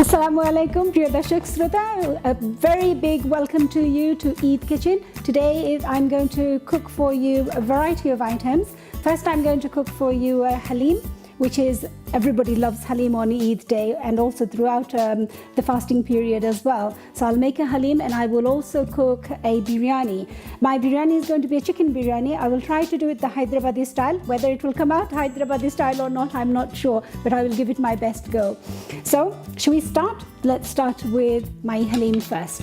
Assalamu alaikum, Priya Darshak Shrota. A very big welcome to you to Eid Kitchen. Today I'm going to cook for you a variety of items. First, I'm going to cook for you a halim, which is everybody loves halim on Eid day and also throughout the fasting period as well. So I'll make a halim and I will also cook a biryani. My biryani is going to be a chicken biryani. I will try to do it the Hyderabadi style. Whether it will come out Hyderabadi style or not, I'm not sure, but I will give it my best go. So, shall we start? Let's start with my halim first.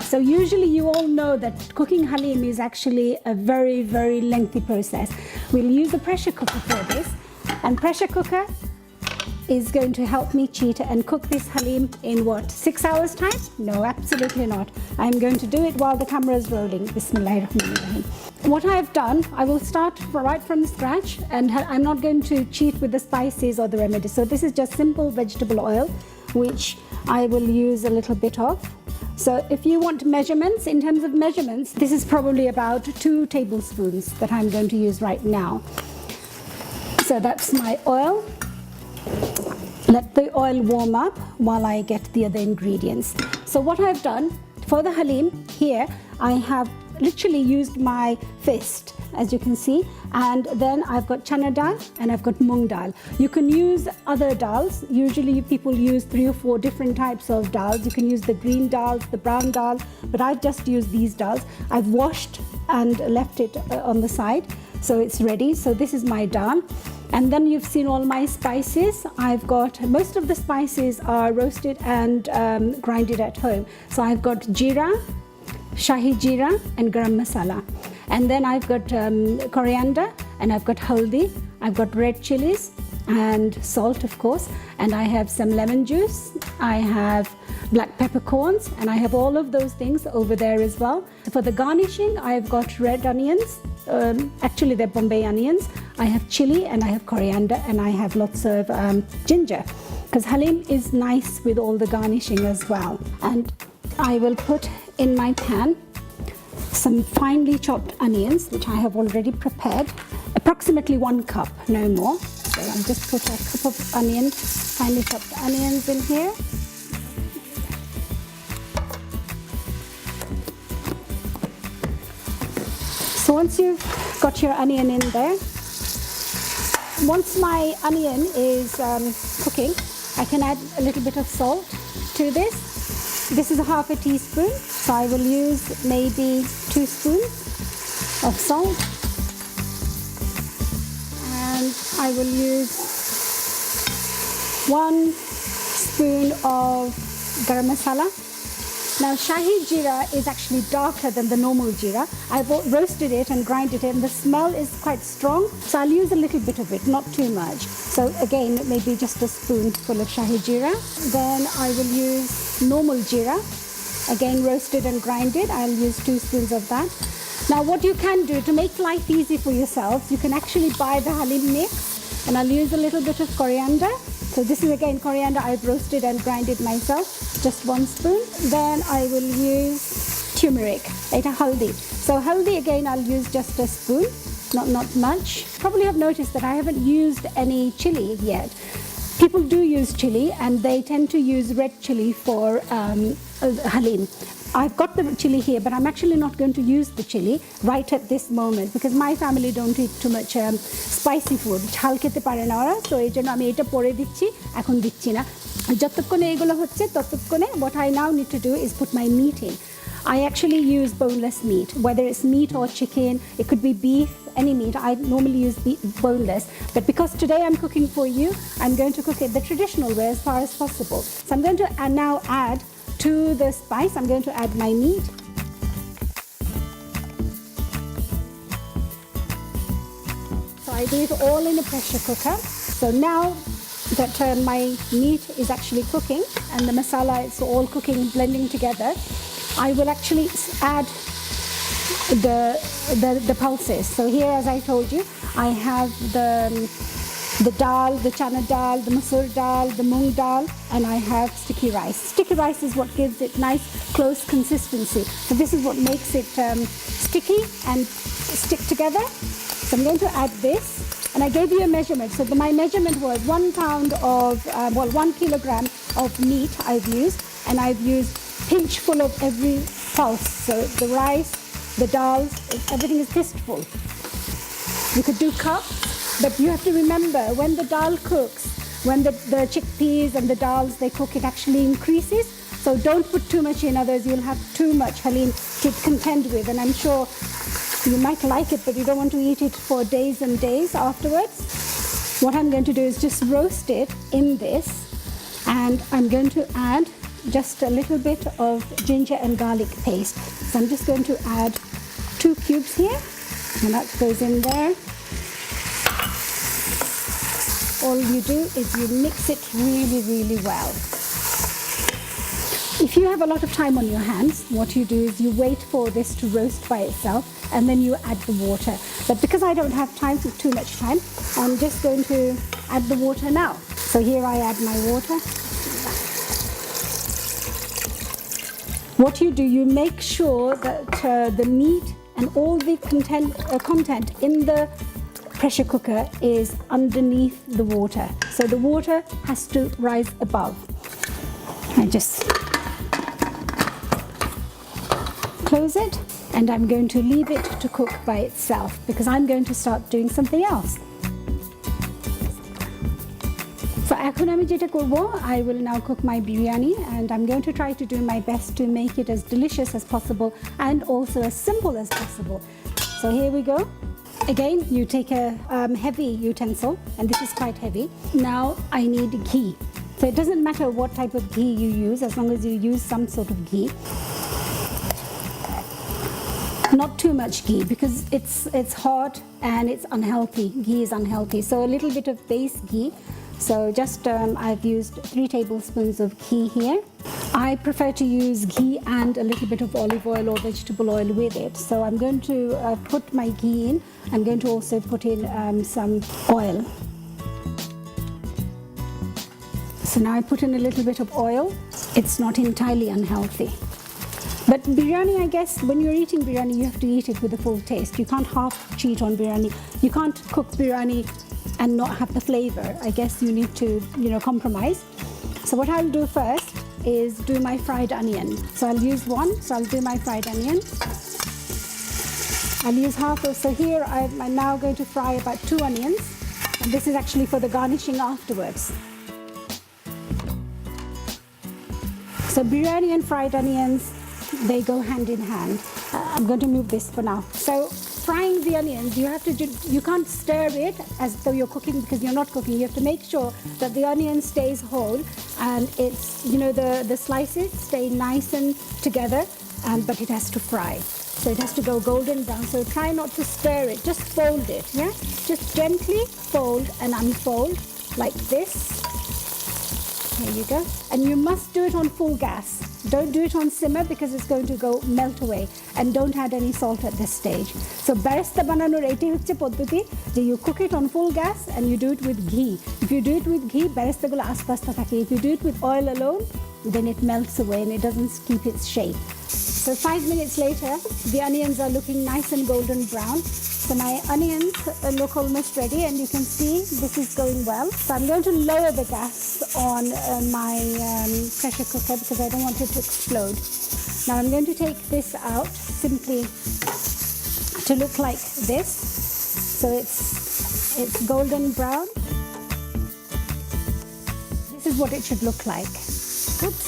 So usually you all know that cooking halim is actually a very, very lengthy process. We'll use a pressure cooker for this. And pressure cooker is going to help me cheat and cook this halim in what, 6 hours time? No, absolutely not. I'm going to do it while the camera is rolling. Bismillahirrahmanirrahim. What I have done, I will start right from the scratch, and I'm not going to cheat with the spices or the remedies. So this is just simple vegetable oil, which I will use a little bit of. So if you want measurements, in terms of measurements, this is probably about 2 tablespoons that I'm going to use right now. So that's my oil. Let the oil warm up while I get the other ingredients. So what I've done for the halim here, I have literally used my fist, as you can see, and then I've got chana dal and I've got mung dal. You can use other dals. Usually people use 3 or 4 different types of dals. You can use the green dal, the brown dal, but I've just used these dals. I've washed and left it on the side, so it's ready. So this is my dal. And then you've seen all my spices. I've got, most of the spices are roasted and grinded at home. So I've got jeera, shahi jeera and garam masala. And then I've got coriander and I've got haldi, I've got red chilies and salt, of course, and I have some lemon juice, I have black peppercorns, and I have all of those things over there as well. For the garnishing, I've got red onions, actually they're Bombay onions, I have chili and I have coriander and I have lots of ginger, because halim is nice with all the garnishing as well. And I will put in my pan some finely chopped onions, which I have already prepared, approximately 1 cup, no more. So I'll just put a cup of onion, finely chopped onions in here. So once you've got your onion in there, once my onion is cooking, I can add a little bit of salt to this. This is half a teaspoon, so I will use maybe 2 spoons of salt. And I will use 1 spoon of garam masala. Now shahi jeera is actually darker than the normal jeera. I've roasted it and grinded it and the smell is quite strong, so I'll use a little bit of it, not too much. So again, maybe just a spoonful of shahi jeera. Then I will use normal jeera, again roasted and grinded. I'll use 2 spoons of that. Now what you can do to make life easy for yourselves, you can actually buy the halim mix, and I'll use a little bit of coriander. So this is again coriander I've roasted and grinded myself, just 1 spoon. Then I will use turmeric, haldi. So haldi again I'll use just a spoon, not much. Probably have noticed that I haven't used any chili yet. People do use chili and they tend to use red chili for halim. I've got the chili here, but I'm actually not going to use the chili right at this moment because my family don't eat too much spicy food. ঝাল খেতে পারে না ওরা, so এই জন্য আমি এটা পরে দিচ্ছি, এখন দিচ্ছি না। যতক্ষণে এগুলো হচ্ছে ততক্ষণে what I now need to do is put my meat in. I actually use boneless meat, whether it's meat or chicken, it could be beef, any meat. I normally use boneless, but because today I'm cooking for you, I'm going to cook it the traditional way as far as possible. So I'm going to now add to the spice, I'm going to add my meat. So I do it all in a pressure cooker. So now that my meat is actually cooking and the masala is all cooking, blending together, I will actually add the pulses. So here, as I told you, I have the dal, the chana dal, the masoor dal, the mung dal, and I have sticky rice. Sticky rice is what gives it nice, close consistency. So this is what makes it sticky and stick together. So I'm going to add this. And I gave you a measurement. So my measurement was 1 pound of, 1 kilogram of meat I've used, and I've used pinch full of every pulse. So the rice, the dals, everything is fistful. You could do cups, but you have to remember when the dal cooks, when the chickpeas and the dals, they cook, it actually increases. So don't put too much in, otherwise you'll have too much halim to contend with. And I'm sure you might like it, but you don't want to eat it for days and days afterwards. What I'm going to do is just roast it in this, and I'm going to add just a little bit of ginger and garlic paste. So I'm just going to add 2 cubes here, and that goes in there. All you do is you mix it really, really well. If you have a lot of time on your hands, what you do is you wait for this to roast by itself, and then you add the water. But because I don't have time, too much time, I'm just going to add the water now. So here I add my water. What you do, you make sure that the meat and all the content in the pressure cooker is underneath the water. So the water has to rise above. I just close it, and I'm going to leave it to cook by itself because I'm going to start doing something else. So এখন আমি যেটা করব, I will now cook my biryani, and I'm going to try to do my best to make it as delicious as possible and also as simple as possible. So here we go. Again, you take a heavy utensil, and this is quite heavy. Now I need ghee. So it doesn't matter what type of ghee you use, as long as you use some sort of ghee. Not too much ghee because it's hot and it's unhealthy. Ghee is unhealthy. So a little bit of base ghee. So just I've used 3 tablespoons of ghee here. I prefer to use ghee and a little bit of olive oil or vegetable oil with it. So I'm going to put my ghee in. I'm going to also put in some oil. So now I put in a little bit of oil. It's not entirely unhealthy. But biryani, I guess, when you're eating biryani, you have to eat it with a full taste. You can't half cheat on biryani. You can't cook biryani and not have the flavor. I guess you need to, compromise. So what I'll do first is do my fried onion. So I'll use one. So I'll do my fried onion. I'll use half of, so here I'm now going to fry about 2 onions. And this is actually for the garnishing afterwards. So biryani and fried onions, they go hand in hand. I'm going to move this for now. So frying the onions, you can't stir it as though you're cooking because you're not cooking. You have to make sure that the onion stays whole and it's, the slices stay nice and together, but it has to fry. So it has to go golden brown. So try not to stir it, just fold it, yeah? Just gently fold and unfold like this. There you go. And you must do it on full gas. Don't do it on simmer because it's going to go melt away, and don't add any salt at this stage. So barista bananor etai hocche poddhoti je you cook it on full gas and you do it with ghee. If you do it with ghee, barista gulo asta asta thake. If you do it with oil alone, then it melts away and it doesn't keep its shape. So 5 minutes later, the onions are looking nice and golden brown. So my onions look almost ready, and you can see this is going well. So I'm going to lower the gas on my pressure cooker because I don't want it to explode. Now I'm going to take this out simply to look like this. So it's golden brown. This is what it should look like. Oops.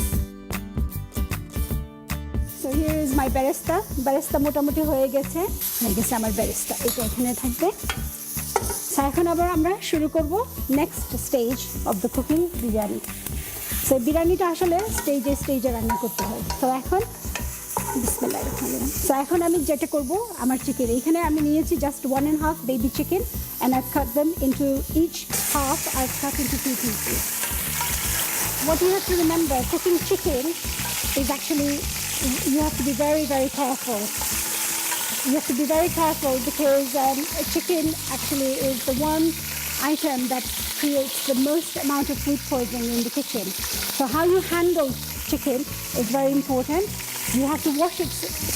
So here is my beresta. Beresta মোটামুটি হয়ে গেছে আমার beresta. এটা এখানে থাকবে। So এখন আবার আমরা শুরু করব next stage of the cooking biryani. So বিরিয়ানিটা আসলে স্টেজে রান্না করতে হয়। তো এখন বিসমিল্লাহির রহমানির রহিম। So এখন আমি যেটা করব আমার চিকেন, এখানে আমি নিয়েছি just 1.5 baby chicken, and I've cut them into each half. I've cut into 2 pieces. What you have to remember, cooking chicken is actually, you have to be very, very careful. You have to be very careful because chicken actually is the one item that creates the most amount of food poisoning in the kitchen. So how you handle chicken is very important. You have to wash it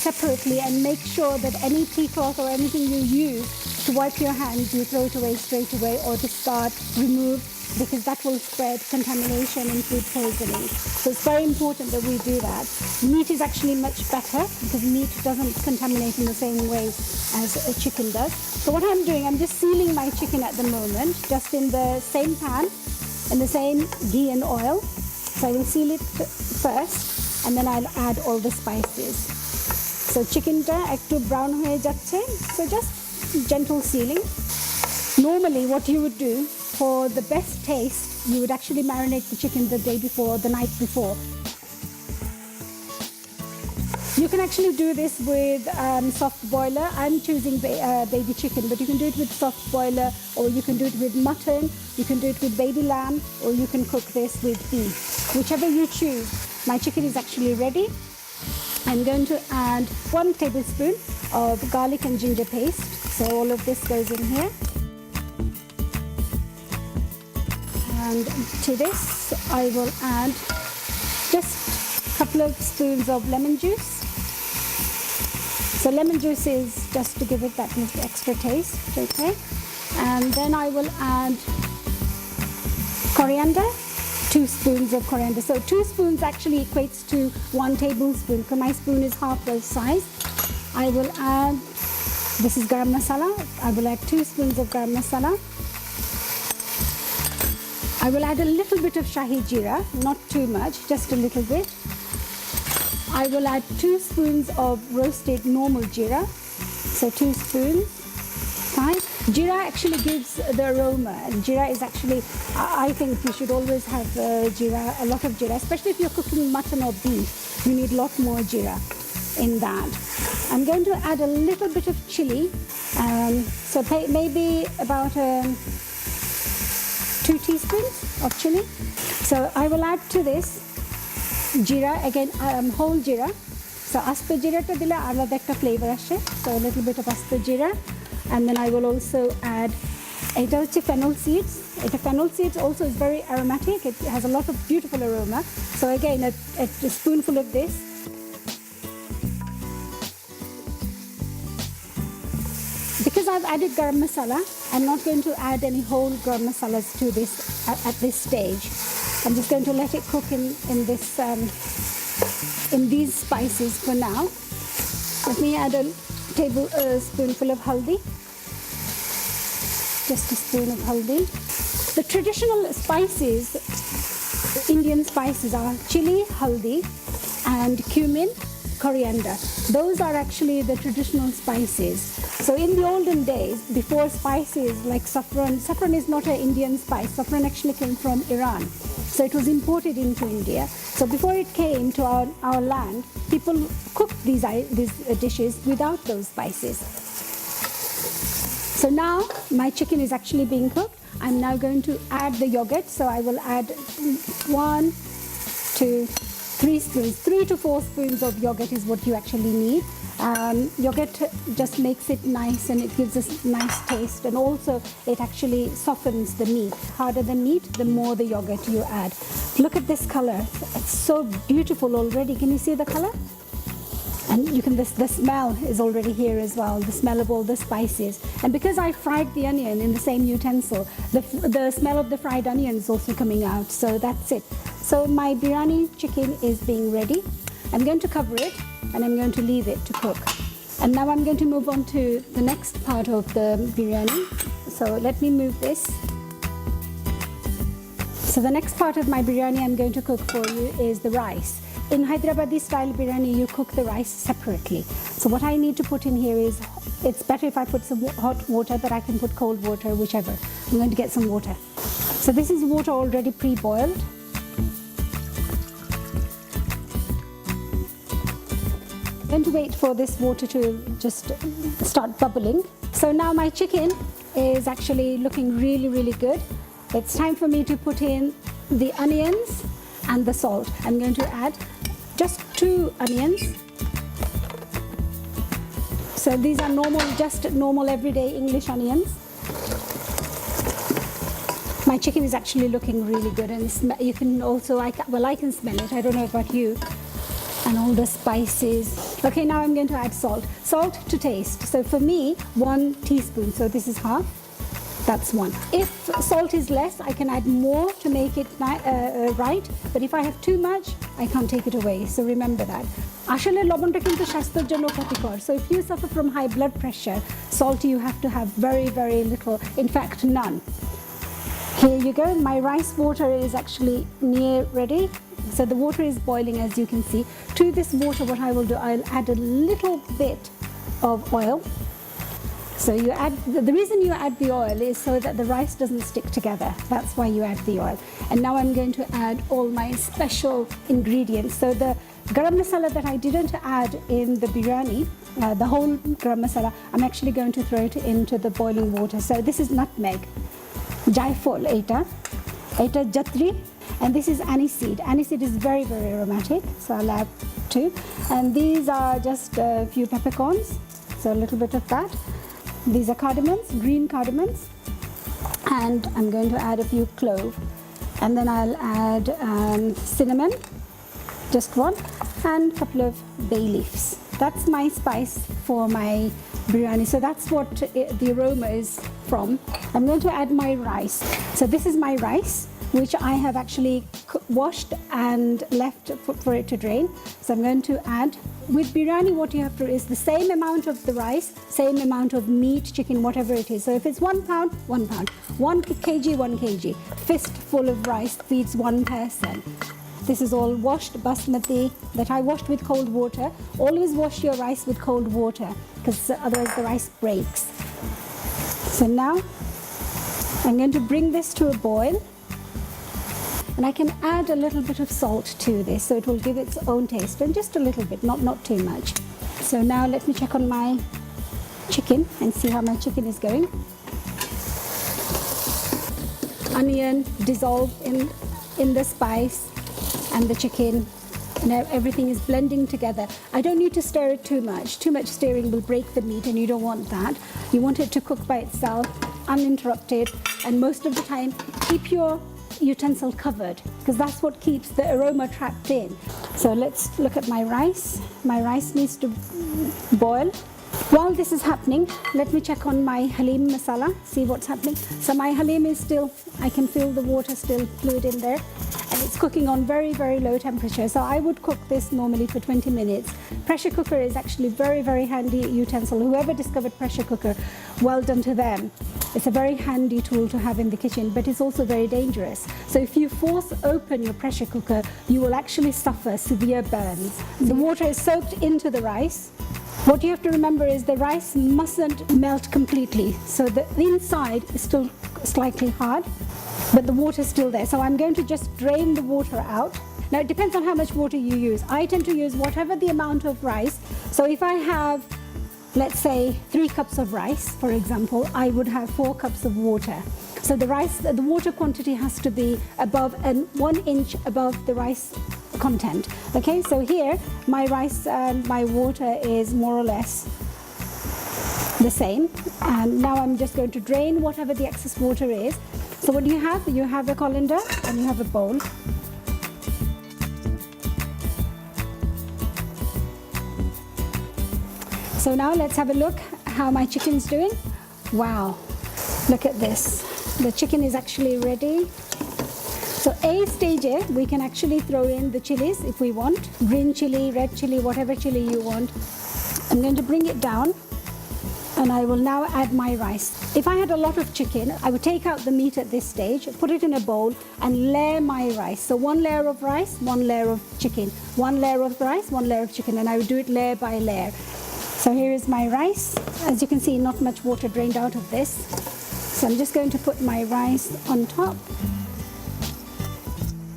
separately and make sure that any tea cloth or anything you use to wipe your hands, you throw it away straight away, or discard, remove, because that will spread contamination and food poisoning. So it's very important that we do that. Meat is actually much better because meat doesn't contaminate in the same way as a chicken does. So what I'm doing, I'm just sealing my chicken at the moment, just in the same pan, in the same ghee and oil. So I will seal it first and then I'll add all the spices. So chickenটা একটু brown হয়ে যাচ্ছে, so just gentle sealing. Normally what you would do for the best taste, you would actually marinate the chicken the day before or the night before. You can actually do this with soft boiler. I'm choosing baby chicken, but you can do it with soft boiler, or you can do it with mutton, you can do it with baby lamb, or you can cook this with beef. Whichever you choose. My chicken is actually ready. I'm going to add 1 tablespoon of garlic and ginger paste. So all of this goes in here. And to this, I will add just a couple of spoons of lemon juice. So lemon juice is just to give it that extra taste, okay? And then I will add coriander, 2 spoons of coriander. So 2 spoons actually equates to 1 tablespoon, because my spoon is half the size. I will add, this is garam masala. I will add 2 spoons of garam masala. I will add a little bit of shahi jeera, not too much, just a little bit. I will add 2 spoons of roasted normal jeera. So 2 spoons, fine. Jeera actually gives the aroma. Jeera is actually, I think you should always have jeera, a lot of jeera, especially if you're cooking mutton or beef. You need a lot more jeera in that. I'm going to add a little bit of chili. So maybe about 2 teaspoons of chili. So I will add to this jeera, again whole jeera. So asta jeera ta dile alada ekta flavor ashe. So a little bit of asta jeera. And then I will also add fennel seeds. Fennel seeds also is very aromatic. It has a lot of beautiful aroma. So again, a spoonful of this. Because I've added garam masala, I'm not going to add any whole garam masalas to this at this stage. I'm just going to let it cook in this in these spices for now. Let me add a spoonful of haldi. Just a spoon of haldi. The traditional spices, Indian spices, are chili, haldi, and cumin, coriander. Those are actually the traditional spices. So in the olden days, before spices like saffron is not an Indian spice. Saffron actually came from Iran. So it was imported into India. So before it came to our land, people cooked these dishes without those spices. So now my chicken is actually being cooked. I'm now going to add the yogurt. So I will add 1, 2, 3 spoons. 3 to 4 spoons of yogurt is what you actually need. Yogurt just makes it nice and it gives us nice taste, and also it actually softens the meat. Harder the meat, the more the yogurt you add. Look at this color. It's so beautiful already. Can you see the color? And you can, the smell is already here as well, the smell of all the spices. And because I fried the onion in the same utensil, the smell of the fried onion is also coming out. So that's it. So my biryani chicken is being ready. I'm going to cover it and I'm going to leave it to cook. And now I'm going to move on to the next part of the biryani. So let me move this. So the next part of my biryani I'm going to cook for you is the rice. In Hyderabadi style biryani, you cook the rice separately. So what I need to put in here is, it's better if I put some hot water, but I can put cold water, whichever. I'm going to get some water. So this is water already pre-boiled. I'm going to wait for this water to just start bubbling. So now my chicken is actually looking really, really good. It's time for me to put in the onions and the salt. I'm going to add just 2 onions. So these are normal, just normal everyday English onions. My chicken is actually looking really good, and you can also, I can smell it. I don't know about you. And all the spices. Okay, now I'm going to add salt. Salt to taste. So for me, 1 teaspoon. So this is half. That's one. If salt is less, I can add more to make it right, but if I have too much, I can't take it away, so remember that. আসলে লবণটা কিন্তু স্বাস্থ্যের জন্য ক্ষতিকর, so if you suffer from high blood pressure, salt you have to have very, very little, in fact none. Here you go, my rice water is actually near ready. So the water is boiling, as you can see. To this water, what I will do, I'll add a little bit of oil. So you add, the reason you add the oil is so that the rice doesn't stick together. That's why you add the oil. And now I'm going to add all my special ingredients. So the garam masala that I didn't add in the biryani, the whole garam masala, I'm actually going to throw it into the boiling water. So this is nutmeg, jaifol, eta jatri, and this is aniseed. Aniseed is very, very aromatic, so I'll add 2. And these are just a few peppercorns, so a little bit of that. These are cardamoms, green cardamoms, and I'm going to add a few clove. And then I'll add cinnamon, just 1, and a couple of bay leaves. That's my spice for my biryani, so that's what the aroma is from. I'm going to add my rice. So this is my rice, which I have actually washed and left for it to drain. So I'm going to add, with biryani what you have to is the same amount of the rice, same amount of meat, chicken, whatever it is. So if it's 1 pound, 1 pound, 1 kg, 1 kg. Fistful of rice feeds 1 person. This is all washed basmati that I washed with cold water. Always wash your rice with cold water, because otherwise the rice breaks. So now I'm going to bring this to a boil. And I can add a little bit of salt to this, so it will give its own taste, and just a little bit, not too much. So now let me check on my chicken and see how my chicken is going. Onion dissolved in the spice and the chicken. Now everything is blending together. I don't need to stir it too much. Too much stirring will break the meat, and you don't want that. You want it to cook by itself, uninterrupted, and most of the time keep your utensil covered, because that's what keeps the aroma trapped in. So let's look at my rice. My rice needs to boil. While this is happening, let me check on my halim masala, see what's happening. So my halim is still, I can feel the water still fluid in there, and it's cooking on very, very low temperature. So I would cook this normally for 20 minutes. Pressure cooker is actually very, very handy utensil. Whoever discovered pressure cooker, well done to them. It's a very handy tool to have in the kitchen, but it's also very dangerous. So if you force open your pressure cooker, you will actually suffer severe burns. The water is soaked into the rice. What you have to remember is the rice mustn't melt completely. So the inside is still slightly hard, but the water is still there. So I'm going to just drain the water out. Now it depends on how much water you use. I tend to use whatever the amount of rice. So if I have, let's say 3 cups of rice, for example, I would have 4 cups of water. So the water quantity has to be above and 1 inch above the rice content. Okay, so here my rice and my water is more or less the same. And now I'm just going to drain whatever the excess water is. So what do you have? You have a colander and you have a bowl. So now let's have a look how my chicken's doing. Wow, look at this. The chicken is actually ready. So a stage is we can actually throw in the chilies if we want. Green chili, red chili, whatever chili you want. I'm going to bring it down, and I will now add my rice. If I had a lot of chicken, I would take out the meat at this stage, put it in a bowl and layer my rice. So 1 layer of rice, 1 layer of chicken, 1 layer of rice, 1 layer of chicken, and I would do it layer by layer. So here is my rice. As you can see, not much water drained out of this. So I'm just going to put my rice on top.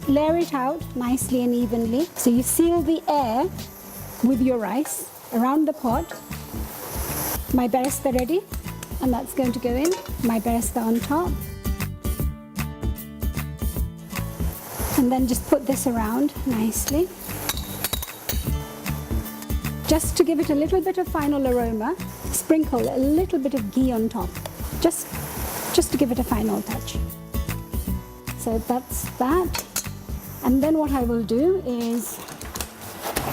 Layer it out nicely and evenly. So you seal the air with your rice around the pot. My beresta ready, and that's going to go in. My beresta on top. And then just put this around nicely. Just to give it a little bit of final aroma, sprinkle a little bit of ghee on top. Just to give it a final touch. So that's that. And then what I will do is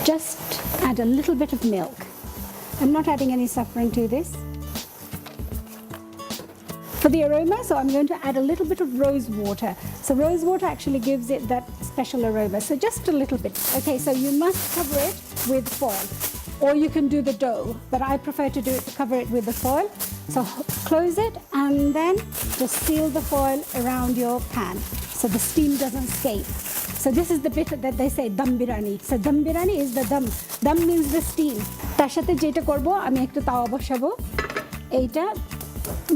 just add a little bit of milk. I'm not adding any saffron to this. For the aroma, so I'm going to add a little bit of rose water. So rose water actually gives it that special aroma. So just a little bit. Okay, so you must cover it with foil. Or you can do the dough, but I prefer to cover it with the foil. So close it and then just seal the foil around your pan so the steam doesn't escape. So this is the bit that they say dum biryani. So dum biryani is the dum. Dum means the steam. তার সাথে যেটা করব আমি একটা তাওয়া বসাবো এইটা.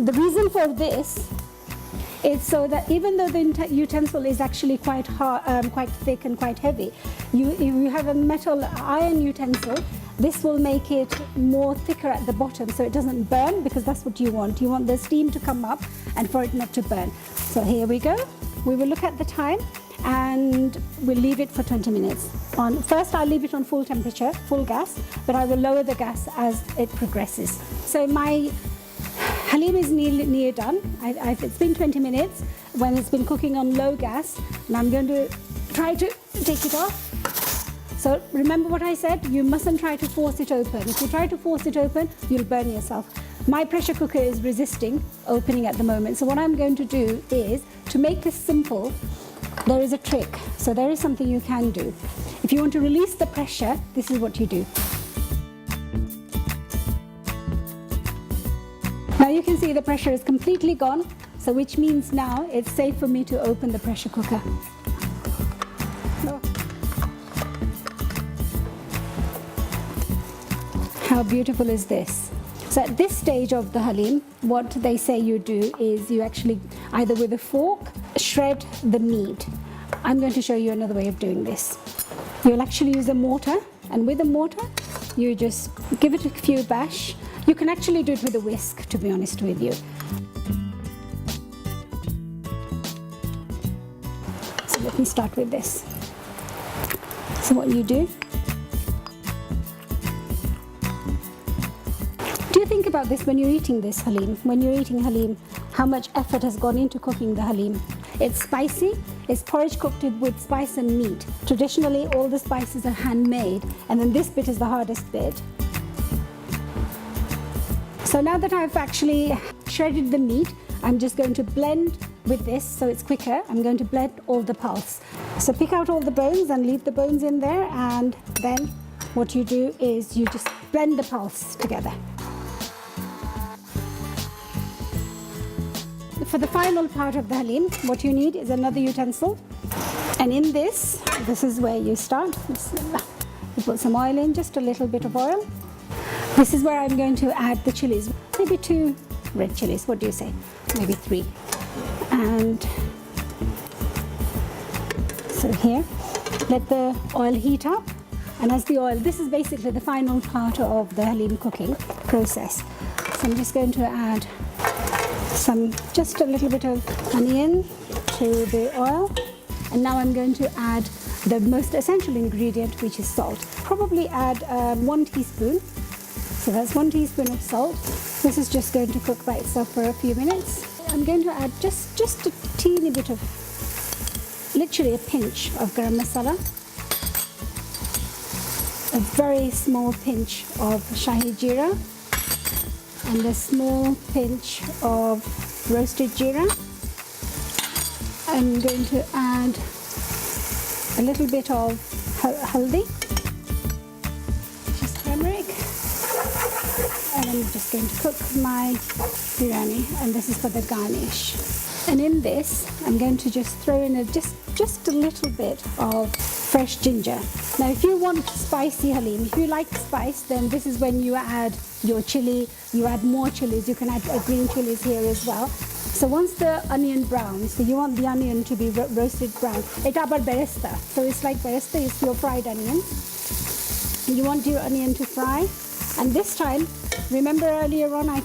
The reason for this is so that even though the utensil is actually quite hard, quite thick and quite heavy, if you have a metal iron utensil, this will make it more thicker at the bottom so it doesn't burn, because that's what you want. You want the steam to come up and for it not to burn. So here we go. We will look at the time and we'll leave it for 20 minutes. First I'll leave it on full temperature, full gas, but I will lower the gas as it progresses. So my halim is near done. It's been 20 minutes when it's been cooking on low gas, and I'm going to try to take it off. So remember what I said, you mustn't try to force it open. If you try to force it open, you'll burn yourself. My pressure cooker is resisting opening at the moment. So what I'm going to do is, to make this simple, there is a trick. So there is something you can do. If you want to release the pressure, this is what you do. Now you can see the pressure is completely gone, so which means now it's safe for me to open the pressure cooker. How beautiful is this? So at this stage of the halim, what they say you do is you actually, either with a fork, shred the meat. I'm going to show you another way of doing this. You'll actually use a mortar, and with a mortar, you just give it a few bash. You can actually do it with a whisk, to be honest with you. So let me start with this. So what you do, think about this when you're eating this halim. When you're eating halim, how much effort has gone into cooking the halim. It's spicy. It's porridge cooked with spice and meat. Traditionally, all the spices are handmade, and then this bit is the hardest bit. So now that I've actually shredded the meat, I'm just going to blend with this so it's quicker. I'm going to blend all the pulse. So pick out all the bones and leave the bones in there, and then what you do is you just blend the pulse together. For the final part of the halim, what you need is another utensil, and in this is where you start. You put some oil in, just a little bit of oil. This is where I'm going to add the chilies, maybe 2 red chilies, what do you say? Maybe 3. And so here, let the oil heat up, and as the oil, this is basically the final part of the halim cooking process. So I'm just going to add just a little bit of onion to the oil, and now I'm going to add the most essential ingredient, which is salt. Probably add 1 teaspoon. So that's 1 teaspoon of salt. This is just going to cook by itself for a few minutes. I'm going to add just a teeny bit of, literally a pinch of garam masala, a very small pinch of shahi jeera, and a small pinch of roasted jeera. I'm going to add a little bit of haldi, just turmeric, and I'm just going to cook my biryani, and this is for the garnish. And in this, I'm going to just throw in just a little bit of fresh ginger. Now, if you want spicy halim, if you like spice, then this is when you add your chili, you add more chilies. You can add green chilies here as well. So once the onion browns, so you want the onion to be roasted brown. Eta abar beresta. So it's like beresta is your fried onion. You want your onion to fry, and this time, remember earlier on I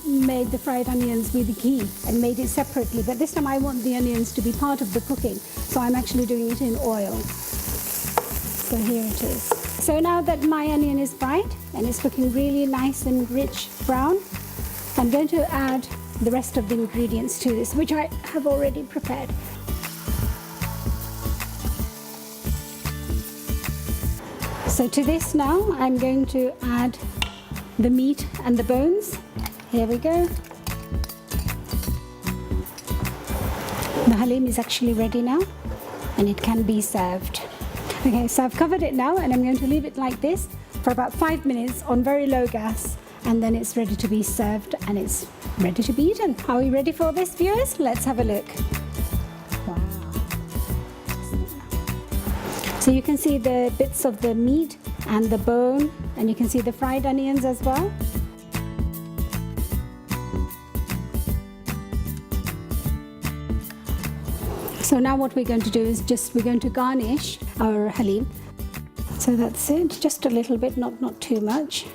made the fried onions with ghee and made it separately, but this time I want the onions to be part of the cooking, so I'm actually doing it in oil. So here it is. So now that my onion is fried and it's looking really nice and rich brown, I'm going to add the rest of the ingredients to this, which I have already prepared. So to this now, I'm going to add the meat and the bones. Here we go. halim is actually ready now and it can be served. Okay, so I've covered it now and I'm going to leave it like this for about 5 minutes on very low gas, and then it's ready to be served and it's ready to be eaten. Are we ready for this, viewers? Let's have a look. Wow. So you can see the bits of the meat and the bone, and you can see the fried onions as well. So now what we're going to do is we're going to garnish our halim. So that's it, just a little bit, not too much.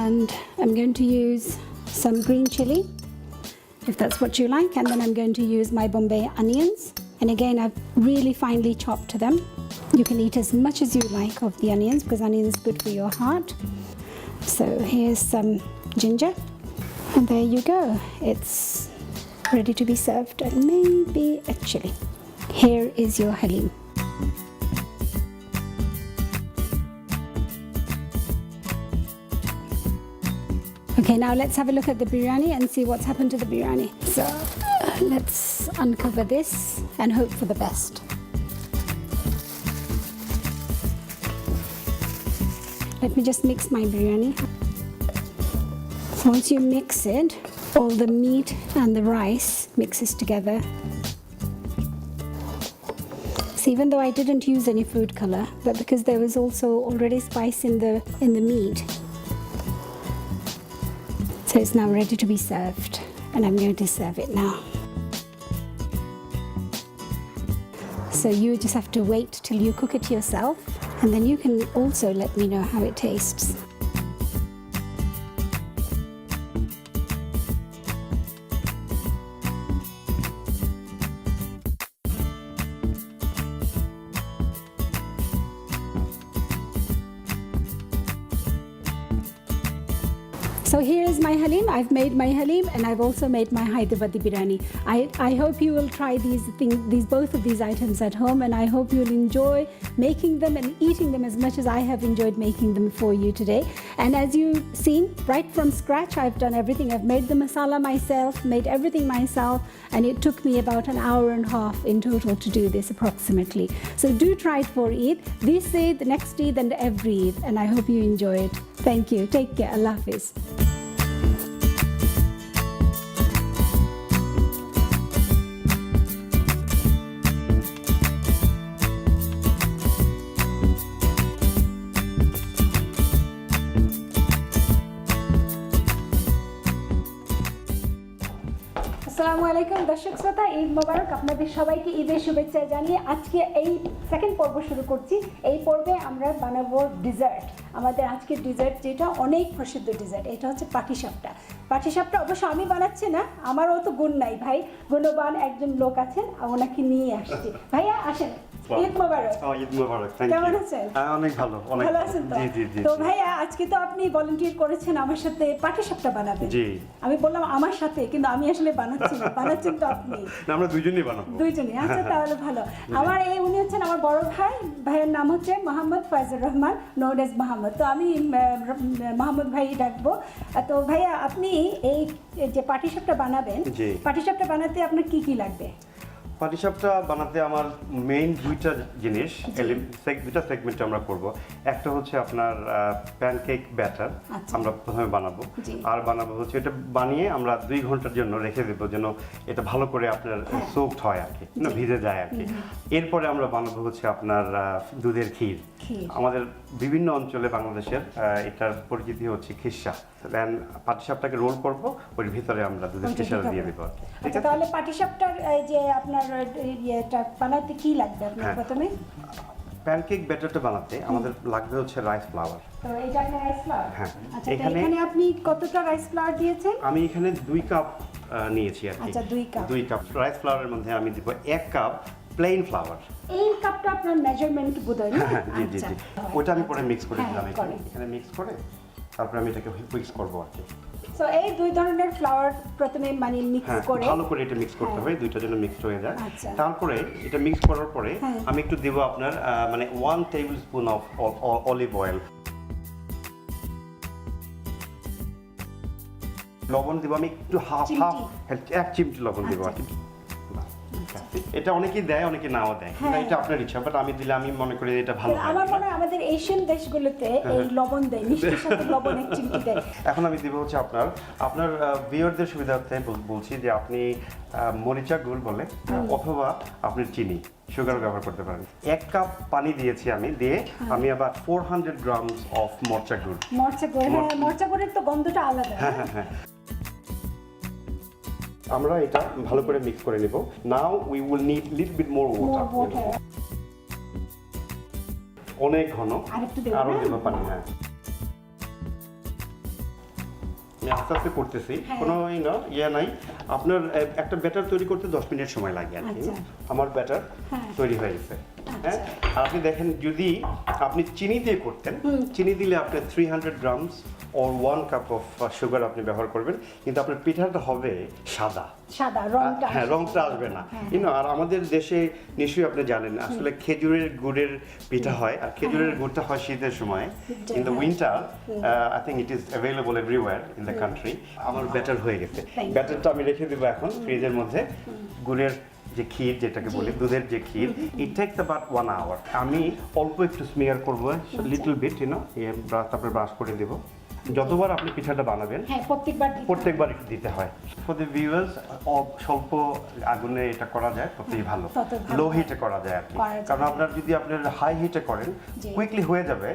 And I'm going to use some green chili, if that's what you like, and then I'm going to use my Bombay onions. And again, I've really finely chopped them. You can eat as much as you like of the onions because onion is good for your heart. So here's some ginger, and there you go. It's ready to be served, and maybe a chili. Here is your halim. Okay, now let's have a look at the biryani and see what's happened to the biryani. So let's uncover this and hope for the best. Let me just mix my biryani. So once you mix it, all the meat and the rice mixes together. So even though I didn't use any food color, but because there was also already spice in the meat, so it's now ready to be served, and I'm going to serve it now. So you just have to wait till you cook it yourself, and then you can also let me know how it tastes. So here is my halim. I've made my halim and I've also made my Hyderabadi biryani. I hope you will try both of these items at home, and I hope you'll enjoy making them and eating them as much as I have enjoyed making them for you today. And as you've seen, right from scratch, I've done everything. I've made the masala myself, made everything myself, and it took me about an hour and a half in total to do this approximately. So do try it for Eid, this Eid, the next Eid, and every Eid, and I hope you enjoy it. Thank you. Take care. Allah Hafiz. আসসালামু আলাইকুম দর্শক শ্রোতা, ঈদ মোবারক। আপনাদের সবাইকে ঈদের শুভেচ্ছা জানিয়ে আজকে এই সেকেন্ড পর্ব শুরু করছি। এই পর্বে আমরা বানাবো ডিজার্ট। আমাদের আজকের ডিজার্ট যেটা অনেক প্রসিদ্ধ ডিজার্ট, এটা হচ্ছে পাটিসাপটা। পাটিসাপটা অবশ্য আমি বানাচ্ছি না, আমারও তো গুণ নাই ভাই, গুণবান একজন লোক আছেন, ওনাকে নিয়ে আসছি। ভাইয়া আসেন। ঈদ মোবারক। ঈদ মোবারক। কেমন আছেন? অনেক ভালো। ভালো আছেন তো? তো ভাইয়া আজকে তো আপনি ভলান্টিয়ার করেছেন আমার সাথে পাটিসাপটা বানাবেন। জি। আমি বললাম আমার সাথে, কিন্তু আমি আসলে বানাচ্ছি না। বানাচ্ছেন তো আপনি? না, আমরা দুইজনই বানাবো। দুইজনই? আচ্ছা, তাহলে ভালো। আমার উনি হচ্ছেন আমার বড় ভাই, ভাইয়ের নাম হচ্ছে মোহাম্মদ ফয়জুর রহমান, নোন এজ মোহাম্মদ। তো আমি মোহাম্মদ ভাই ডাকবো। তো ভাইয়া আপনি এই যে পাটিসাপটা বানাবেন, পাটিসাপটা বানাতে আপনার কি কি লাগবে? পাটিসাপটা বানাতে আমার মেইন দুইটা জিনিস, দুইটা সেগমেন্ট আমরা করব। একটা হচ্ছে আপনার প্যানকেক ব্যাটার আমরা প্রথমে বানাবো, আর বানাবো হচ্ছে এটা বানিয়ে আমরা 2 ঘন্টার জন্য রেখে দেবো, যেন এটা ভালো করে আপনার সোকড হয় আর কি, ভিজে যায় আর কি। এরপরে আমরা বানাবো হচ্ছে আপনার দুধের ক্ষীর। আমাদের বিভিন্ন অঞ্চলে বাংলাদেশের এটার পরিচিতি হচ্ছে খিসা। দেন পাটিসাপটাকে রোল করব, ওর ভিতরে আমরা দুধের খিসাটা দিয়ে দেবো। আচ্ছা, তাহলে পাটিসাপটার যে আপনার এটা বানাতে কি লাগবে আপনার? প্রথমে প্যানকেক ব্যাটারটা বানাতে আমাদের লাগবে হচ্ছে রাইস ফ্লাওয়ার। তো এটা কি রাইস ফ্লাওয়ার? হ্যাঁ। আচ্ছা, এখানে আপনি কতটা রাইস ফ্লাওয়ার দিয়েছেন? আমি এখানে 2 কাপ নিয়েছি আর কি। আচ্ছা, 2 কাপ রাইস ফ্লাওয়ারের মধ্যে আমি দিব 1 কাপ প্লেন ফ্লাওয়ার। এই কাপটা আপনার মেজারমেন্ট বোধহয় না? জি জি জি, ওটা আমি পরে মিক্স করে দিলাম। এখানে মিক্স করে তারপর আমি এটাকে হুইক্স করব আর কি। সো এই 2 ধরনের ফ্লাওয়ার প্রথমে মানে মিক্স করে ভালো করে এটা মিক্স করতে হবে, দুইটা যেন মিক্সড হয়ে যায়। তারপরে এটা মিক্স করার পরে আমি একটু দেব আপনার মানে 1 টেবিলস্পুন অফ অলিভ অয়েল। লবণ দেব আমি একটু হাফ 1 চিমটি লবণ দেব আর কি। এটা অনেকেই দেয়, অনেকে নাও দেয়, এটা আপনার ইচ্ছা, বাট আমি দিলে আমি মনে করি এটা ভালো হয়। আমার মনে হয় আমাদের এশিয়ান দেশগুলোতে এই লবণ দেয়, মিষ্টির সাথে লবণ এক চিমটি দেয়। এখন আমি দিব হচ্ছে আপনার ভিউয়ারদের সুবিধার্থে বলছি যে আপনি মরিচা গুড় বলে অথবা আপনি চিনি সুগার ব্যবহার করতে পারেন। 1 কাপ পানি দিয়েছি আমি আবার 400 গ্রামস অফ মরচা গুড়। মরচা গুড়ের তো গন্ধটা আলাদা। হ্যাঁ। আমরা এটা ভালো করে মিক্স করে নেব। Now we will need little bit more water. অনেক ঘন, আরো দেব পানি। হ্যাঁ, আমি আস্তে আস্তে করতেছি, কোনো ইয়ে নাই। আপনার একটা ব্যাটার তৈরি করতে 10 মিনিট সময় লাগে আর কি। আমার ব্যাটার তৈরি হয়ে গেছে। হ্যাঁ, আর আপনি দেখেন যদি আপনি চিনি দিয়ে করতেন, চিনি দিলে আপনি 300 grams or 1 cup of sugar আপনি ব্যবহার করবেন, কিন্তু আপনার পিঠাটা হবে সাদা, রংটা আসবে না। আর আমাদের দেশে নিশ্চয়ই আপনি জানেন আসলে খেজুরের গুড়ের পিঠা হয়, আর খেজুরের গুড়টা হয় শীতের সময়। In the winter I think it is available everywhere in the country. আমার ব্যাটার হয়ে গেছে। ব্যাটারটা আমি রেখে দেবো এখন ফ্রিজের মধ্যে। গুড়ের যে ক্ষীর যেটাকে বলি, দুধের যে ক্ষীর, ইট টেকস অ্যাবাউট 1 আওয়ার। আমি অল্প একটু স্মিয়ার করবো, লিটল বিট তারপরে ব্রাশ করে দেবো। যতবার আপনি পিঠাটা বানাবেন প্রত্যেকবার একটু দিতে হয়। ফর দ্য ভিউয়ার্স, স্বল্প আগুনে এটা করা যায় ততই ভালো, লো হিটে করা যায় আর কি। কারণ আপনার যদি হাই হিটে করেন কুইকলি হয়ে যাবে,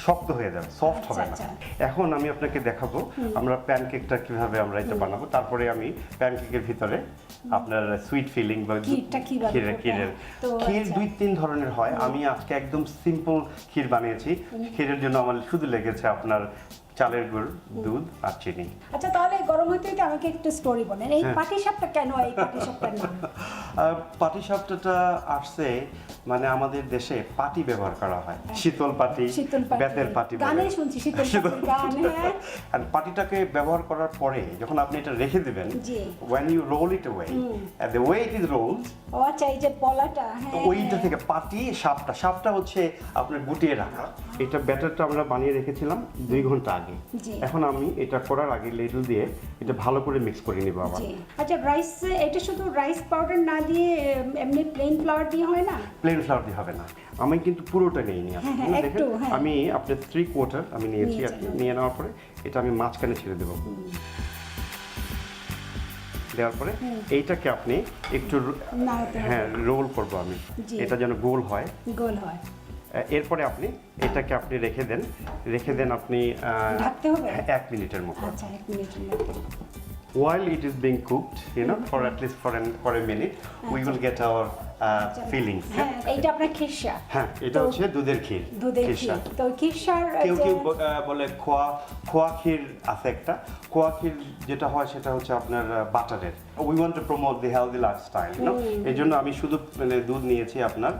শক্ত হয়ে যাবে, সফট হবে না। এখন আমি আপনাকে দেখাবো আমরা প্যানকেকটা কিভাবে আমরা এটা বানাবো। তারপরে আমি প্যানকেকের ভিতরে আপনার সুইট ফিলিং বা ক্ষীর 2-3 ধরনের হয়। আমি আজকে একদম সিম্পল ক্ষীর বানিয়েছি। ক্ষীরের জন্য আমার শুধু লেগেছে আপনার চালের গুড়, দুধ আর চিনি। আচ্ছা, তাহলে গরম হইতে হইতে আমাকে একটু স্টোরি বলেন, এই পাটিসাপটা কেন এই পাটিসাপটার নাম? পাটিসাপটা আসছে মানে আমাদের দেশে পাটি ব্যবহার করা হয়, শীতল পাটি, বেতের পাটি, গানে শুনছি শীতল পাটি গান। আর পাটিটাকে ব্যবহার করার পরে যখন আপনি এটা রেখে দিবেন, when you roll it away, the way it is rolled, আচ্ছা, এই যে পলাটা, তো ওইটা থেকে পাটি সাপটা হচ্ছে আপনার গুটিয়ে রাখা। এটা ব্যাটারটা আমরা বানিয়ে রেখেছিলাম 2 ঘন্টা আগে। এখন আমি এটা করার আগে লেডু দিয়ে এটা ভালো করে মিক্স করে নিব আবার। আচ্ছা, এটা শুধু রাইস পাউডার না দিয়ে এমনি প্লেন ফ্লাওয়ার দিয়ে হয় না? প্লেন ফ্লাওয়ার দিয়ে হবে না। আমি কিন্তু পুরোটা নিইনি। দেখেন আমি আপনার 3/4 আমি নিয়েছি। নিয়ে নেওয়ার পরে এটা আমি মাঝখানে ছেড়ে দেবো। দেওয়ার পরে এইটাকে আপনি একটু রোল করবো আমি, এটা যেন গোল হয়। এরপরে আপনি এটাকে আপনি রেখে দেন আপনি 1 মিনিটের মতো। আচ্ছা, 1 মিনিটের মতো। While it is being cooked, for at least for a minute, we will get our feelings. এইটা আপনার খিরসা? হ্যাঁ, এটা হচ্ছে দুধের ক্ষীর। তো খিরসার কেউ বলে খোয়া ক্ষীর আছে একটা। খোয়া ক্ষীর যেটা হয় সেটা হচ্ছে আপনার বাটারের। We want to promote the healthy lifestyle, এই জন্য আমি শুধু দুধ নিয়েছি আপনার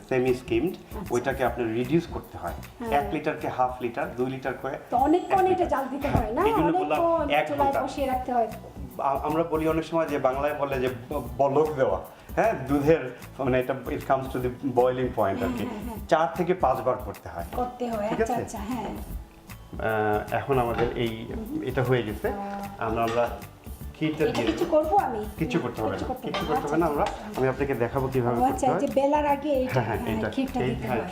সেমি স্কিমড। ওইটাকে আপনার রিডিউস করতে হয়। 1 লিটারকে 1/2 লিটার, 2 লিটার করে অনেকক্ষণ এটা জাল দিতে হয় না? অনেকক্ষণ চুলায় বসিয়ে রাখতে হয়। আমরা বলি অনেক সময় যে বাংলায় বলে যে বলক দেওয়া। হ্যাঁ, দুধের এটা it comes to the boiling point আর কি। 4 থেকে 5 বার করতে হয়। ঠিক আছে? আচ্ছা, হ্যাঁ। এখন আমাদের এটা হয়ে গেছে। আমরা ক্ষীরটা দিয়ে কিছু করব আমি? কিছু করতে হবে না। আমি আপনাকে দেখাবো কিভাবে করতে হয়। আচ্ছা, যে বেলার আগে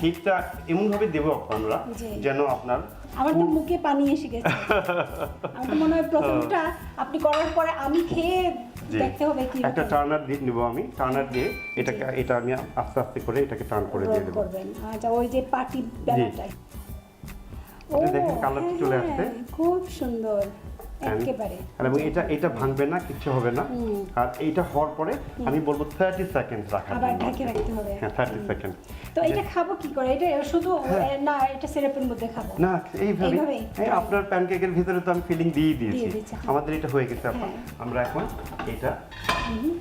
ক্ষীরটা এমন ভাবে দেব আমরা যেন আপনার আমার তো মুখে পানি এসে গেছে। আমার মনে হয় প্রথমটা আপনি করার পরে আমি খেয়ে দেখতে হবে কি। একটা টার্নার দিয়ে নিব আমি। টার্নার দিয়ে এটা আমি আস্তে আস্তে করে এটাকে টার্ন করে দিয়ে দেব। আচ্ছা, ওই যে পাটি বেলাটাই। আপনি দেখেন কালারটা চলে আসছে, খুব সুন্দর একেবারে। এবং এটা ভাঙবে না, কিছু হবে না। আর এইটা হওয়ার পরে আমি বলবো 30 সেকেন্ড রাখার জন্য। আবার ঢেকে রাখতে হবে। হ্যাঁ, 30 সেকেন্ড। তো এটা খাবো কি করে? এটা শুধু না, এটা সিরাপের মধ্যে খাবো না? এইভাবে আপনার প্যানকেকের ভিতরে তো আমি ফিলিং দিয়ে দিয়েছি। আমাদের এটা হয়ে গেছে। আমরা এখন এটা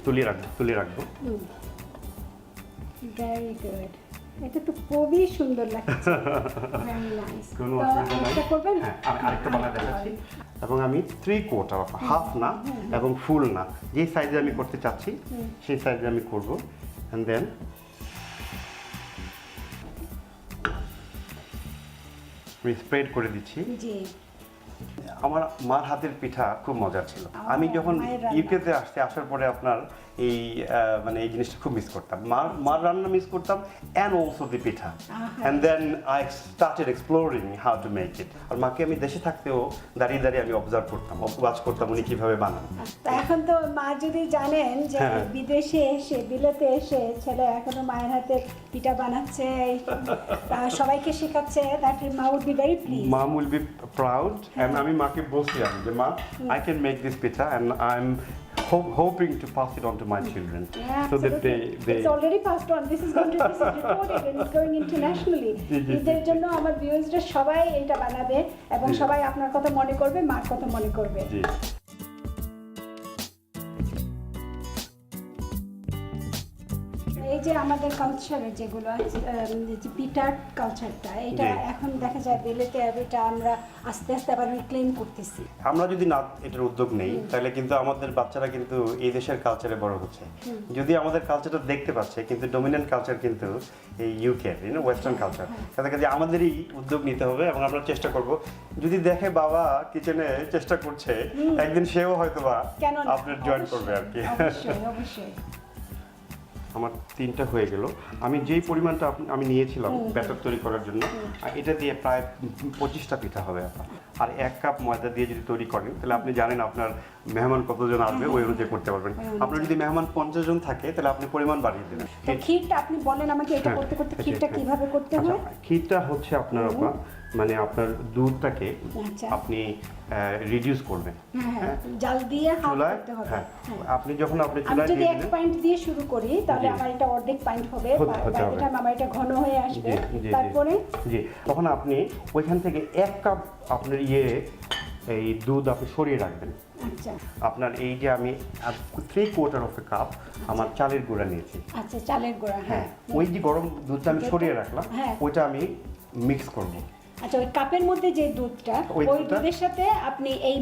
তুলে রাখবো। Very good. এটা তো খুবই সুন্দর লাগছে। Very nice. কোনো অসুবিধা নাই। করবেন? হ্যাঁ, আমি আরেকটা বানাতে দেখাচ্ছি। এবং আমি 3/4 হাফ না এবং ফুল না, যে সাইজে আমি করতে চাচ্ছি সেই সাইজে আমি করব। এন্ড দেন আমি স্প্রেড করে দিচ্ছি। আমার মার হাতের পিঠা খুব মজার ছিল। আমি যখন ইউকেতে আসার পরে আপনার এই মানে এই জিনিসটা খুব মিস করতাম, মার রান্না মিস করতাম, and also the pitha. And then I started exploring how to make it. আর মাকে আমি দেশে থাকতেও দাঁড়িয়ে দাঁড়িয়ে আমি অবজার্ভ করতাম, ওয়াচ করতাম উনি কিভাবে বানান। এখন তো মা যদি জানেন যে বিদেশে এসে বিলেতে এসে ছেলে এখনো মায়ের হাতে পিঠা বানাচ্ছে, সবাইকে শেখাচ্ছে, দ্যাট মা উড বি ভেরি প্লিজ। মা উইল বি প্রাউড। এন্ড আমি মাকে বলছিলাম যে মা, I can make this pitha and I am hoping to pass it on to my children. So that they it's already passed on. This is going to be recorded and it's going internationally. এদের জন্য আমার ভিউয়ার্সরা সবাই এটা বানাবে এবং সবাই আপনার কথা মনে করবে, মার কথা মনে করবে। এই যে আমাদের কালচারের যেগুলো আছে, যে পিঠার কালচারটা, এটা এখন দেখা যায় বেলেতে এটা আমরা আস্তে আস্তে আবার রিক্লেম করতেছি। আমরা যদি না এটার উদ্যোগ নেই তাহলে কিন্তু আমাদের বাচ্চারা কিন্তু এই দেশের কালচারে বড় হচ্ছে। যদি আমাদের কালচারটা দেখতে পাচ্ছে, কিন্তু ডমিনেন্ট কালচার কিন্তু এই ইউকে, ওয়েস্টার্ন কালচার। তাদের কাছে আমাদেরই উদ্যোগ নিতে হবে এবং আমরা চেষ্টা করব, যদি দেখে বাবা কিচেনে চেষ্টা করছে, একদিন সেও হয়তো বা আপনার জয়েন করবে আর কি। অবশ্যই। আমার 3টা হয়ে গেল। আমি যেই পরিমাণটা আমি নিয়েছিলাম ব্যাটার তৈরি করার জন্য, এটা দিয়ে প্রায় 25টা পিঠা হবে আপনার। আর 1 কাপ ময়দা দিয়ে যদি তৈরি করেন তাহলে আপনি জানেন আপনার মেহমান কতজন আসবে, ওই অনুযায়ী করতে পারবেন। আপনার যদি মেহমান 50 জন থাকে তাহলে আপনি পরিমাণ বাড়িয়ে দেবেন। ক্ষীরটা আপনি বলেন আমাকে, এটা করতে করতে ক্ষীরটা কিভাবে করতে হয়? ক্ষীরটা হচ্ছে আপনার আপনার দুধটাকে আপনি রিডিউস করবেন, জাল দিয়ে হাফ করতে হবে। আপনি যখন চুলায় যদি 1 পয়েন্ট দিয়ে শুরু করি তাহলে আমার এটা অর্ধেক পয়েন্ট হবে, এটা আমার এটা ঘন হয়ে আসবে। তারপরে তখন আপনি ওইখান থেকে 1 কাপ আপনার এই দুধ আপনি সরিয়ে রাখবেন। আচ্ছা, আপনার এই যে আমি 3/4 অফ এ কাপ আমার চালের গুঁড়া নিয়েছি। আচ্ছা, চালের গুঁড়া, হ্যাঁ। ওই যে গরম দুধটা আমি সরিয়ে রাখলাম, ওইটা আমি মিক্স করব। আচ্ছা, ওই কাপের মধ্যে যে দুধটা, ওই দুধের সাথে আপনি এই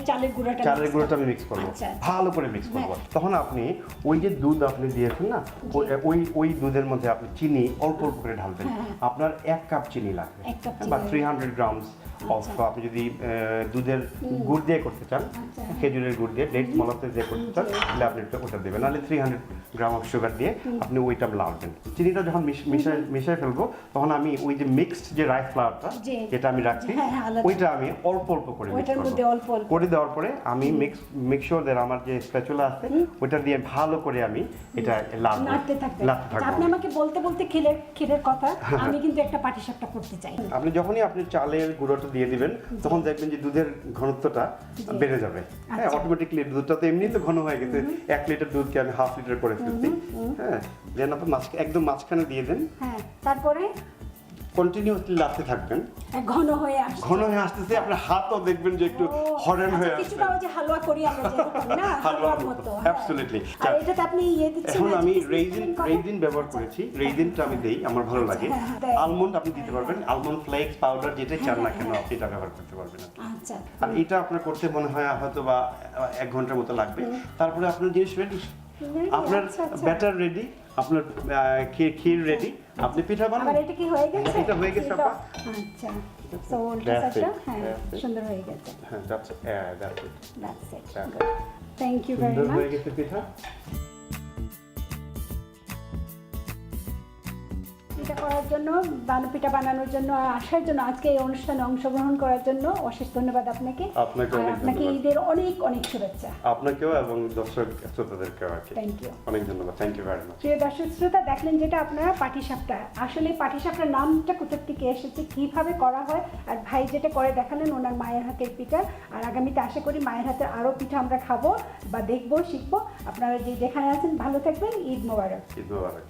চালের গুঁড়াটা আমি মিক্স করব, ভালো করে মিক্স করব। তখন আপনি ওই যে দুধ আপনি দিয়েছেন না, ওই দুধের মধ্যে আপনি চিনি অল্প অল্প করে ঢালবেন। আপনার 1 কাপ চিনি লাগবে বা 300 গ্রামস অফ। আপনি যদি দুধের গুড় দিয়ে করতে চান, খেজুরের গুড় দিয়ে, ডেটস মলাতে দিয়ে করতে চান, তাহলে আপনি ওটা দেবেন। নাহলে 300 গ্রাম অফ সুগার দিয়ে আপনি ওইটা লাড়বেন। চিনিটা যখন মিশিয়ে ফেলবো, তখন আমি ওই যে মিক্সড যে রাইস ফ্লাওয়ারটা যেটা আমি রাখছি, ওইটা আমি অল্প অল্প করে করে দেওয়ার পরে আমি মেক শিওর দ্যাট আমার যে স্প্যাচুলা আছে ওইটা দিয়ে ভালো করে আমি এটা নাড়তে থাকবো। আপনি আমাকে বলতে বলতে ক্ষীরের কথা, আমি কিন্তু একটা পাটিসাপটা করতে চাই। আপনি যখনই আপনি চালের গুঁড়োটা দিয়ে দিবেন, তখন দেখবেন যে দুধের ঘনত্বটা বেড়ে যাবে। হ্যাঁ, অটোমেটিকলি দুধটা তো এমনি তো ঘন হয়ে গেছে। 1 লিটার দুধকে আমি হাফ লিটার করে ফেলছি। হ্যাঁ, দেন আপনি একদম মাঝখানে দিয়ে দেন। হ্যাঁ, তারপরে কন্টিনিউয়াসলি লাড়তে থাকবেন। ঘন হয়ে আসতেছে, আপনার হাতও দেখবেন যে একটু হরেন হয়ে আসছে। কিছুটা ওই যে হালুয়া করি আমরা যেরকম না, হালুয়ার মতো। অ্যাবসলিউটলি। আর এটাতে আপনি দিচ্ছেন। এখন আমি রেইজিন ব্যবহার করেছি। রেইজিনটা আমি দেই, আমার ভালো লাগে। আলমন্ড আপনি দিতে পারবেন, আলমন্ড ফ্লেক্স পাউডার যেটাই চান না কেন আপনি এটা ব্যবহার করতে পারবেন। আচ্ছা, আর এটা আপনার করতে মনে হয় হয়তো বা 1 ঘন্টার মতো লাগবে। তারপরে আপনার জিনিস রেডি, আপনার ব্যাটার রেডি, আপনার ক্ষীর রেডি, আপনি পিঠা বানাবেন। এটা কি হয়ে গেছে? এটা হয়ে গেছে আপা। আচ্ছা, সো ওটা সুন্দর হয়ে গেছে। হ্যাঁ, that's it. Thank you very much. হয়ে গেছে পিঠা। পিঠা করার জন্য, পিঠা বানানোর জন্য, আসার জন্য, আজকে এই অনুষ্ঠানে অংশগ্রহণ করার জন্য অশেষ ধন্যবাদ আপনাকে। আপনাকে ঈদের অনেক অনেক শুভেচ্ছা। আপনাকেও এবং দর্শক শ্রোতাদেরকেও আর কি অনেক ধন্যবাদ। Thank you very much. প্রিয় দর্শক শ্রোতা, দেখলেন যেটা আপনারা পাটিসাপটা, আসলে পাটিসাপটার নামটা কোথা থেকে এসেছে, কিভাবে করা হয়, আর ভাই যেটা করে দেখালেন ওনার মায়ের হাতের পিঠা। আর আগামীতে আশা করি মায়ের হাতের আরও পিঠা আমরা খাবো বা দেখবো, শিখবো। আপনারা যেখানে আছেন ভালো থাকবেন। ঈদ মোবারক। ঈদ মোবারক।